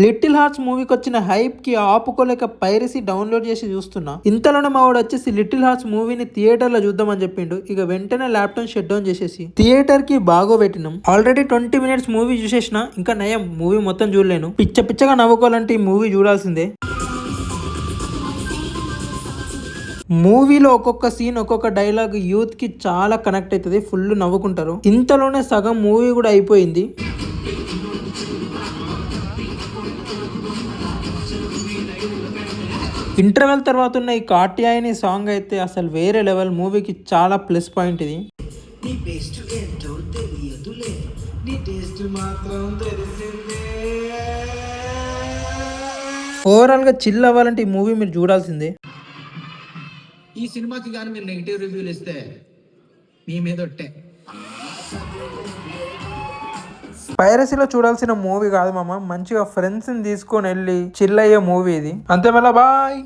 Little hearts మూవీకి వచ్చిన hype కి ఆపుకోలేక పైరసీ డౌన్లోడ్ చేసి చూస్తున్నా. ఇంతలోనే మా వాడు వచ్చేసి లిటిల్ హార్ట్స్ మూవీని థియేటర్ లో చూద్దామని చెప్పిండు. ఇక వెంటనే ల్యాప్టాప్ షట్ డౌన్ చేసేసి థియేటర్ కి బాగో పెట్టినాం. ఆల్రెడీ 20 minutes మూవీ చూసేసిన. ఇంకా నయం మూవీ మొత్తం చూడలేను. పిచ్చగా నవ్వుకోవాలంటే ఈ మూవీ చూడాల్సిందే. మూవీలో ఒక్కొక్క సీన్ ఒక్కొక్క డైలాగ్ యూత్ కి చాలా కనెక్ట్ అవుతుంది. ఫుల్ నవ్వుకుంటారు. ఇంతలోనే సగం మూవీ కూడా అయిపోయింది. ఇంటర్వెల్ తర్వాత ఉన్న ఈ కాట్యాయని సాంగ్ అయితే అసలు వేరే లెవెల్. మూవీకి చాలా ప్లస్ పాయింట్ ఇది. ఓవరాల్ గా చిల్ అవ్వాలంటే ఈ మూవీ మీరు చూడాల్సిందే. ఈ సినిమాకి కానీ మీరు నెగిటివ్ రివ్యూలు ఇస్తే మీ మీద ఒట్టే. పైరసీలో చూడాల్సిన మూవీ కాదు మామ. మంచిగా ఫ్రెండ్స్ ని తీసుకొని వెళ్ళి చిల్ అయ్యే మూవీ ఇది. అంతే మళ్ళా బాయ్.